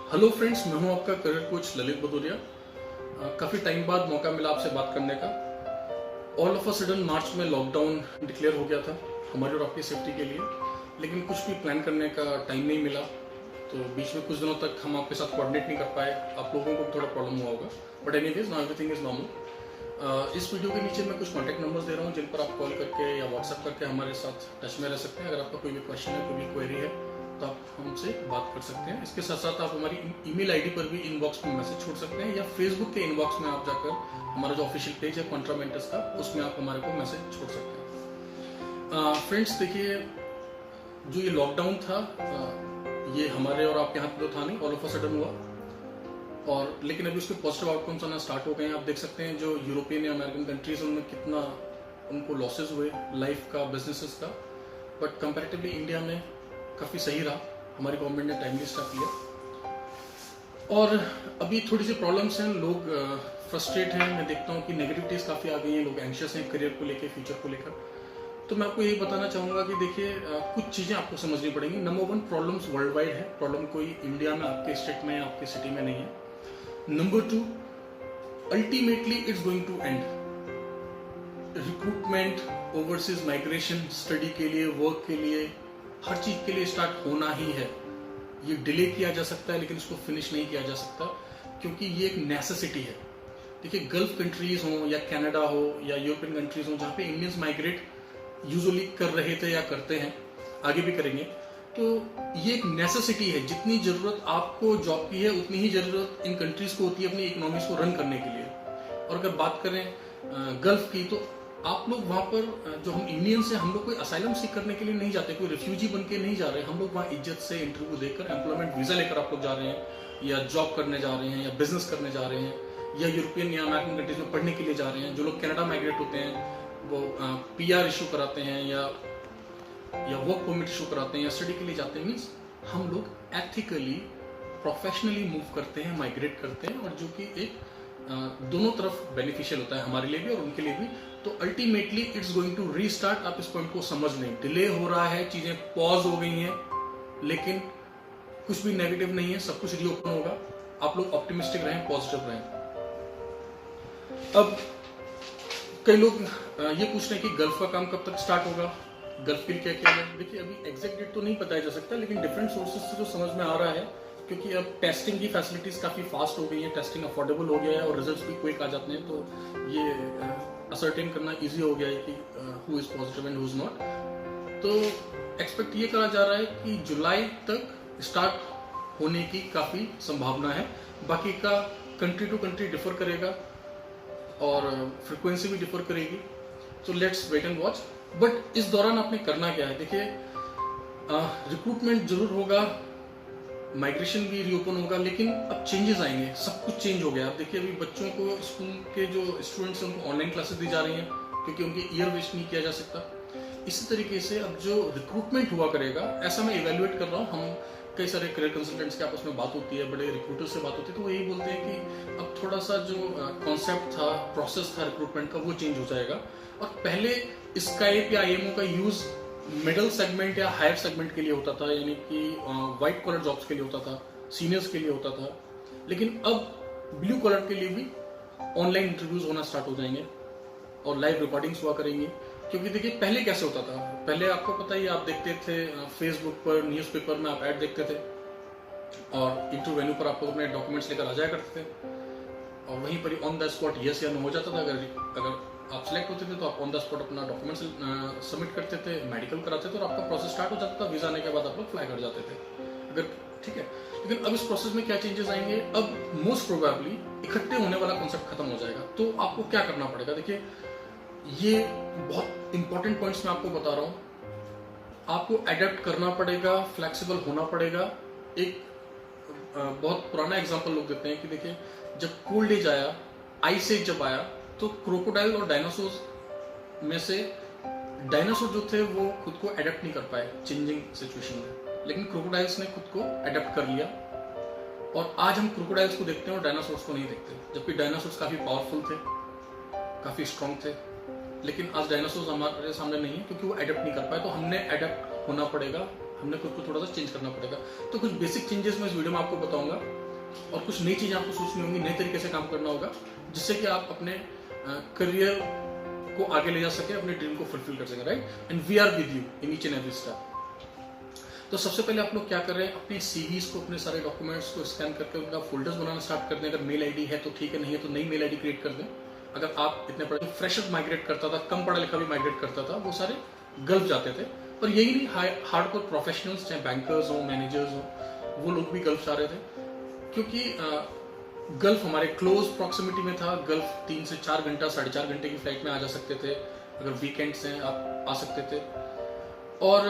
Hello friends, मैं हूं आपका करियर कोच ललित भदौरिया। काफ़ी टाइम बाद मौका मिला आपसे बात करने का। ऑल ऑफ अ सडन मार्च में लॉकडाउन डिक्लेयर हो गया था हमारी और आपकी सेफ्टी के लिए, लेकिन कुछ भी प्लान करने का टाइम नहीं मिला। तो बीच में कुछ दिनों तक हम आपके साथ कोऑर्डिनेट नहीं कर पाए। आप लोगों को भी थोड़ा प्रॉब्लम हुआ होगा, but anyways now everything is normal. इस वीडियो के नीचे मैं कुछ कॉन्टैक्ट नंबर्स दे रहा हूँ जिन पर आप कॉल करके या व्हाट्सएप करके हमारे साथ टच में रह सकते हैं। अगर आपका कोई भी क्वेश्चन है, कोई भी क्वेरी है, तो आप हमसे बात कर सकते हैं। इसके साथ साथ आप हमारी ईमेल आईडी पर भी इनबॉक्स में मैसेज छोड़ सकते हैं, या फेसबुक के इनबॉक्स में आप जाकर हमारा जो ऑफिशियल पेज है कॉन्ट्रा मेंटर्स का, उसमें आप हमारे को मैसेज छोड़ सकते हैं। फ्रेंड्स देखिए, जो ये लॉकडाउन था ये हमारे और आपके हाथ में तो था नहीं, ऑल ऑफ अ सडन हुआ। और लेकिन अभी उसके पॉजिटिव आउटकम्स आना स्टार्ट हो गए हैं। आप देख सकते हैं जो यूरोपियन या अमेरिकन कंट्रीज उनमें कितना उनको लॉसेज हुए लाइफ का, बिजनेसेस का, बट कंपैरेटिवली इंडिया में काफ़ी सही रहा। हमारी गवर्नमेंट ने टाइमली स्टेप लिया। और अभी थोड़ी सी प्रॉब्लम्स हैं, लोग फ्रस्ट्रेट हैं। मैं देखता हूँ कि नेगेटिविटीज काफ़ी आ गई हैं, लोग एंशियस हैं करियर को लेकर, फ्यूचर को लेकर। तो मैं आपको यही बताना चाहूँगा कि देखिए, कुछ चीज़ें आपको समझनी पड़ेंगी। Number one, problems world wide है। प्रॉब्लम कोई इंडिया में, आपके स्टेट में, आपके सिटी में नहीं है। Number two, ultimately it's going to end. Recruitment, overseas migration, study के लिए, वर्क के लिए, हर चीज के लिए स्टार्ट होना ही है। ये डिले किया जा सकता है लेकिन इसको फिनिश नहीं किया जा सकता, क्योंकि ये एक नेसेसिटी है। देखिए, गल्फ कंट्रीज हो या कनाडा हो या यूरोपियन कंट्रीज हो, जहाँ पे इंडियंस माइग्रेट यूजुअली कर रहे थे या करते हैं, आगे भी करेंगे, तो ये एक नेसेसिटी है। जितनी जरूरत आपको जॉब की है, उतनी ही जरूरत इन कंट्रीज को होती है अपनी इकोनॉमीज को रन करने के लिए। और अगर बात करें गल्फ की, तो आप लोग वहां पर, जो हम इंडियंस हैं, हम लोग कोई असाइलम सीख करने के लिए नहीं जाते, कोई रिफ्यूजी बन के नहीं जा रहे। हम लोग वहाँ इज्जत से इंटरव्यू देकर, एम्प्लॉयमेंट वीजा लेकर आप लोग जा रहे हैं, या जॉब करने जा रहे हैं, या बिजनेस करने जा रहे हैं, या यूरोपियन या अमेरिकन कंट्रीज में पढ़ने के लिए जा रहे हैं। जो लोग कनाडा माइग्रेट होते हैं वो पीआर इशू कराते हैं या वर्क परमिट इशू कराते हैं या स्टडी के लिए जाते हैं। मीन्स हम लोग एथिकली, प्रोफेशनली मूव करते हैं, माइग्रेट करते हैं, और जो कि एक दोनों तरफ बेनिफिशियल होता है, हमारे लिए भी और उनके लिए भी। तो ultimately it's going to restart. आप इस पॉइंट को समझ लें। डिले हो रहा है, चीजें पॉज हो गई हैं, लेकिन कुछ भी नेगेटिव नहीं है, सब कुछ रीओपन होगा। आप लोग ऑप्टिमिस्टिक रहें, पॉजिटिव रहें। अब कई लोग ये पूछ रहे हैं कि गल्फ का काम कब तक स्टार्ट होगा, गल्फ के लिए क्या किया जाए। देखिए, अभी एग्जैक्ट डेट तो नहीं बताया जा सकता, लेकिन डिफरेंट सोर्सेज से जो समझ में आ रहा है, क्योंकि अब टेस्टिंग की फैसिलिटीज काफी फास्ट हो गई है, टेस्टिंग अफोर्डेबल हो गया है और रिजल्ट्स भी क्विक आ जाते हैं, तो ये असर्टेन करना इजी हो गया है कि who is positive and who is not. तो एक्सपेक्ट ये करा जा रहा है कि जुलाई तक स्टार्ट होने की काफी संभावना है। बाकी का कंट्री टू कंट्री डिफर करेगा और फ्रिक्वेंसी भी डिफर करेगी। तो let's wait and watch. But इस दौरान आपने करना क्या है? देखिए, रिक्रूटमेंट जरूर होगा, माइग्रेशन भी रीओपन होगा, लेकिन अब चेंजेस आएंगे, सब कुछ चेंज हो गया। अब देखिए, अभी बच्चों को, स्कूल के जो स्टूडेंट्स हैं, उनको ऑनलाइन क्लासेस दी जा रही हैं, क्योंकि उनके ईयर वेस्ट नहीं किया जा सकता। इसी तरीके से अब जो रिक्रूटमेंट हुआ करेगा, ऐसा मैं इवेल्युएट कर रहा हूँ। हम कई सारे करियर कंसल्टेंट्स के आपस में बात होती है, बड़े रिक्रूटर से बात होती है, तो वो यही बोलते हैं कि अब थोड़ा सा जो कॉन्सेप्ट था, प्रोसेस था रिक्रूटमेंट का, वो चेंज हो जाएगा। और पहले स्काइप या आईएमओ का यूज मिडिल सेगमेंट या हायर सेगमेंट के लिए होता था, यानी कि व्हाइट कॉलर जॉब्स के लिए होता था, सीनियर्स के लिए होता था। लेकिन अब ब्लू कॉलर के लिए भी ऑनलाइन इंटरव्यूज होना स्टार्ट हो जाएंगे और लाइव रिकॉर्डिंग्स हुआ करेंगी। क्योंकि देखिए, पहले कैसे होता था, पहले आपको पता ही, आप देखते थे फेसबुक पर, न्यूज़पेपर में आप ऐड देखते थे, और इंटरव्यू वेन्यू पर आप लोग अपने डॉक्यूमेंट्स लेकर आ जाया करते थे, और वहीं पर ऑन द स्पॉट यस या नो हो जाता था। अगर आप सिलेक्ट होते थे तो आप ऑन द स्पॉट अपना डॉक्यूमेंट्स सबमिट करते थे, मेडिकल कराते थे, और आपका प्रोसेस स्टार्ट हो जाता था। वीजा आने के बाद आप लोग फ्लाई कर जाते थे, अगर ठीक है। लेकिन अब इस प्रोसेस में क्या चेंजेस आएंगे? अब मोस्ट प्रोबेबली इकट्ठे होने वाला कॉन्सेप्ट खत्म हो जाएगा। तो आपको क्या करना पड़ेगा? देखिए, ये बहुत इंपॉर्टेंट पॉइंट्स मैं आपको बता रहा हूं। आपको एडेप्ट करना पड़ेगा, फ्लेक्सिबल होना पड़ेगा। एक बहुत पुराना एग्जांपल लोग देते हैं कि देखिए, जब कोल्ड एज आया, आइस एज जब आया, तो क्रोकोडाइल और डायनासोर में से डायनासोर जो थे वो खुद को एडेप्ट नहीं कर पाए चेंजिंग सिचुएशन में, लेकिन क्रोकोडाइल्स ने खुद को एडेप्ट कर लिया। और आज हम क्रोकोडाइल्स को देखते हैं और डायनासोर्स को नहीं देखते, जबकि डायनासोर्स काफी पावरफुल थे, काफी स्ट्रांग थे। लेकिन आज डायनासोर्स हमारे सामने नहीं है, क्योंकि वो एडेप्ट नहीं कर पाए। तो हमने एडेप्ट होना पड़ेगा हमने खुद को थोड़ा सा चेंज करना पड़ेगा। तो कुछ बेसिक चेंजेस मैं इस वीडियो में आपको बताऊंगा और कुछ नई चीजें आपको सोचनी होंगी, नए तरीके से काम करना होगा, जिससे कि आप अपने करियर को आगे ले जा सके, अपने ड्रीम को फुलफिल कर सके, right. And we are with you in each and every step. तो सबसे पहले आप लोग क्या कर रहे हैं, अपने सीवीज को, अपने सारे डॉक्यूमेंट्स को स्कैन करके उनका फोल्डर्स बनाना स्टार्ट कर दें। अगर मेल आईडी है तो ठीक है, नहीं है तो नई मेल आईडी क्रिएट कर दें। अगर आप इतने पढ़े, फ्रेशर माइग्रेट करता था, कम पढ़ा लिखा भी माइग्रेट करता था, वो सारे गल्फ जाते थे। और यही नहीं, हार्डकोर प्रोफेशनल्स, चाहे बैंकर्स हो, मैनेजर्स हो, वो लोग भी गल्फ जा रहे थे, क्योंकि गल्फ हमारे क्लोज प्रॉक्सिमिटी में था। गल्फ 3 से 4 घंटा, 4.5 घंटे की फ्लाइट में आ जा सकते थे। अगर वीकेंड्स हैं आप आ सकते थे। और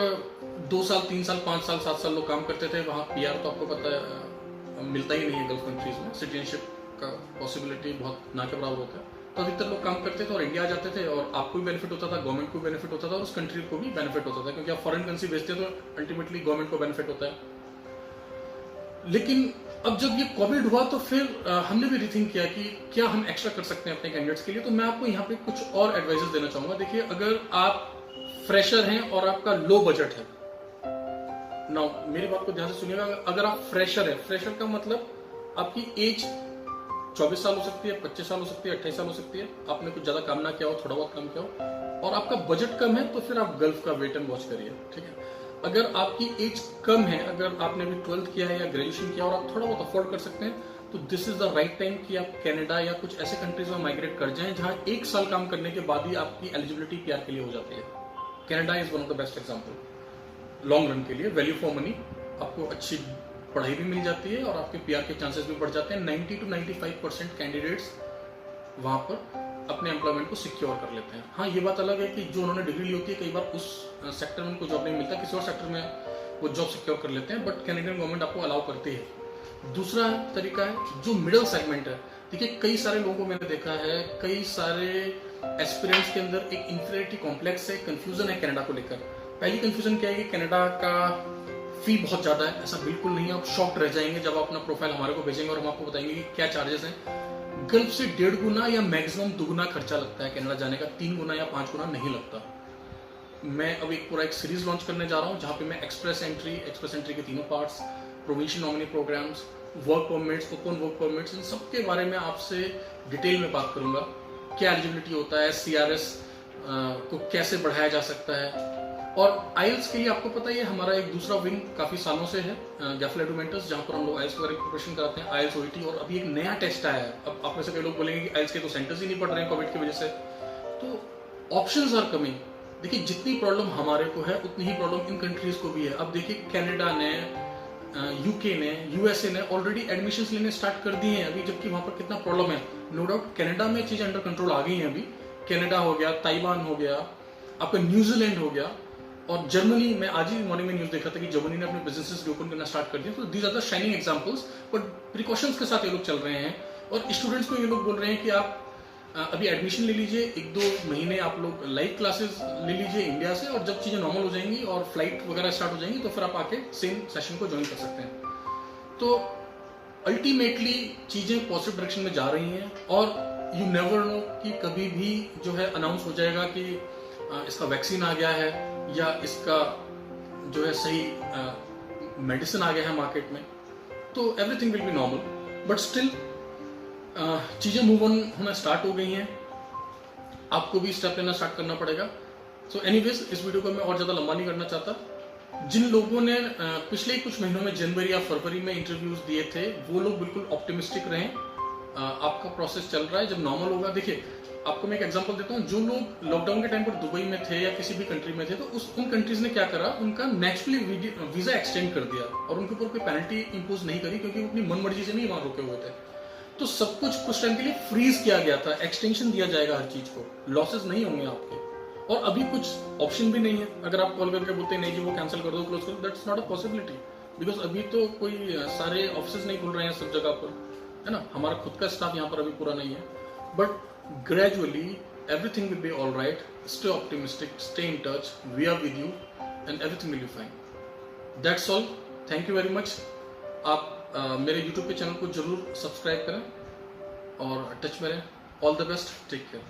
2 साल, 3 साल, 5 साल, 7 साल लोग काम करते थे वहाँ। पीआर तो आपको पता है मिलता ही नहीं है गल्फ कंट्रीज में। सिटीजनशिप का पॉसिबिलिटी बहुत ना के बराबर होता है। तो अधिकतर लोग काम करते थे और इंडिया आ जाते थे, और आपको भी बेनिफिट होता था, गवर्नमेंट को बेनिफिट होता था, और उस कंट्री को भी बेनिफिट होता था, क्योंकि आप फॉरेन करेंसी भेजते हैं तो अल्टीमेटली गवर्नमेंट को बेनिफिट होता है। लेकिन अब जब ये कोविड हुआ तो फिर हमने भी रिथिंक किया कि क्या हम एक्स्ट्रा कर सकते हैं अपने कैंडिडेट्स के लिए। तो मैं आपको यहाँ पे कुछ और एडवाइजेस देना चाहूंगा। देखिए, अगर आप फ्रेशर हैं और आपका लो बजट है, नाउ मेरी बात को ध्यान से सुनिएगा। अगर आप फ्रेशर है, फ्रेशर का मतलब आपकी एज 24 साल हो सकती है, 25 साल हो सकती है, 28 साल हो सकती है, आपने कुछ ज्यादा काम ना किया हो, थोड़ा बहुत काम किया हो, और आपका बजट कम है, तो फिर आप गल्फ का वेट एंड वॉच करिए, ठीक है। अगर आपकी एज कम है, अगर आपने भी 12th किया है या ग्रेजुएशन किया और आप थोड़ा बहुत अफोर्ड कर सकते हैं, तो this is the right time कि आप कनाडा या कुछ ऐसे कंट्रीज में माइग्रेट कर जाएं जहां 1 साल काम करने के बाद ही आपकी एलिजिबिलिटी पीआर के लिए हो जाती है। Canada is one of the best example long run के लिए। वैल्यू फॉर मनी, आपको अच्छी पढ़ाई भी मिल जाती है और आपके पीआर के चांसेस भी बढ़ जाते हैं। 90 to 95% कैंडिडेट्स वहां पर अपने एम्प्लॉयमेंट को सिक्योर कर लेते हैं। हाँ, ये बात अलग है कि जो उन्होंने डिग्री ली होती है, कई बार उस सेक्टर में उनको जॉब नहीं मिलता, किसी और सेक्टर में वो जॉब सिक्योर कर लेते हैं, बट कैनेडियन गवर्नमेंट आपको अलाउ करती है। दूसरा तरीका है जो मिडिल सेगमेंट है। देखिए, कई सारे लोगों को मैंने देखा है, कई सारे एस्पिरेंट्स के अंदर एक इंफीरियरिटी कॉम्प्लेक्स है, कंफ्यूजन है कनाडा को लेकर। पहली कंफ्यूजन क्या है कि कनाडा का फी बहुत ज्यादा है। ऐसा बिल्कुल नहीं है, आप शॉक्ड रह जाएंगे जब आप अपना प्रोफाइल हमारे को भेजेंगे और हम आपको बताएंगे कि क्या चार्जेस हैं। गल्फ से 1.5 गुना या मैक्सिमम 2 गुना खर्चा लगता है कनाडा जाने का, 3 गुना या 5 गुना नहीं लगता। मैं अब पूरा एक सीरीज लॉन्च करने जा रहा हूं, जहां पे मैं एक्सप्रेस एंट्री के तीनों parts, provincial nominee programs, work permits, open work permits, इन सब के बारे में आपसे डिटेल में बात करूंगा। क्या एलिजिबिलिटी होता है, सीआरएस को कैसे बढ़ाया जा सकता है। और आइल्स के लिए आपको पता है हमारा एक दूसरा विंग काफी सालों से है, गैफल एडुमेंटस, जहां पर हम लोग आइल्स वगैरह की प्रिपरेशन कराते हैं, आइल्स ओईटी। और अभी एक नया टेस्ट आया है। अब आप में से कई लोग बोलेंगे कि आइल्स के तो सेंटर्स ही नहीं पढ़ रहे हैं कोविड की वजह से, तो ऑप्शंस आर कमिंग। देखिए, जितनी प्रॉब्लम हमारे को है उतनी ही प्रॉब्लम इन कंट्रीज को भी है। अब देखिए, कनाडा ने, यूके ने, यूएसए ने ऑलरेडी एडमिशंस लेने स्टार्ट कर दिए हैं अभी, जबकि वहां पर कितना प्रॉब्लम है। नो डाउट कनाडा में चीजें अंडर कंट्रोल आ गई हैं अभी। कनाडा हो गया, ताइवान हो गया, आपका न्यूजीलैंड हो गया, और जर्मनी में आज ही मॉर्निंग में न्यूज देखा था कि जर्मनी ने अपने बिजनेसेस रीओपन करना स्टार्ट कर दिया। तो these are the shining examples, but precautions के साथ ये लोग चल रहे हैं। और स्टूडेंट्स को ये लोग बोल रहे हैं कि आप अभी एडमिशन ले लीजिए, 1-2 महीने आप लोग लाइव क्लासेस ले लीजिए इंडिया से, और जब चीजें नॉर्मल हो जाएंगी और फ्लाइट वगैरह स्टार्ट हो जाएंगी तो फिर आप आके सेम सेशन को ज्वाइन कर सकते हैं। तो अल्टीमेटली चीजें पॉजिटिव डायरेक्शन में जा रही हैं, और यू नेवर नो कि कभी भी जो है अनाउंस हो जाएगा कि इसका वैक्सीन आ गया है या इसका जो है सही मेडिसिन आ गया है मार्केट में, तो everything will be normal. But still चीजें मूव ऑन होना स्टार्ट हो गई हैं, आपको भी स्टेप लेना स्टार्ट करना पड़ेगा। सो एनीवेज, इस वीडियो को मैं और ज्यादा लंबा नहीं करना चाहता। जिन लोगों ने पिछले कुछ महीनों में जनवरी या फरवरी में इंटरव्यूज दिए थे, वो लोग बिल्कुल ऑप्टिमिस्टिक रहें। आपका प्रोसेस चल रहा है, जब नॉर्मल होगा। देखिए, आपको मैं एक एग्जांपल देता हूँ। जो लोग लॉकडाउन के टाइम पर दुबई में थे या किसी भी कंट्री में थे, तो उन कंट्रीज ने क्या करा, उनका नेचुरली वीजा एक्सटेंड कर दिया और उनके ऊपर कोई पेनल्टी इंपोज नहीं करी, क्योंकि वो अपनी मन मर्जी से नहीं वहां रुके हुए थे। तो सब कुछ टाइम के लिए फ्रीज किया गया था, एक्सटेंशन दिया जाएगा हर चीज को, लॉसेस नहीं होंगे आपके। और अभी कुछ ऑप्शन भी नहीं है। अगर आप कॉल करके बोलते नहीं कि वो कैंसिल कर दो, क्लोज कर दो, that's not a possibility, because अभी तो कोई सारे ऑफिस नहीं खुल रहे हैं सब जगह पर, है ना। हमारा खुद का स्टाफ यहाँ पर अभी पूरा नहीं है। But gradually everything will be all right. Stay optimistic, stay in touch, we are with you and everything will be fine. That's all. Thank you very much. आप मेरे YouTube पे चैनल को जरूर सब्सक्राइब करें और टच में रहें। All the best, take care.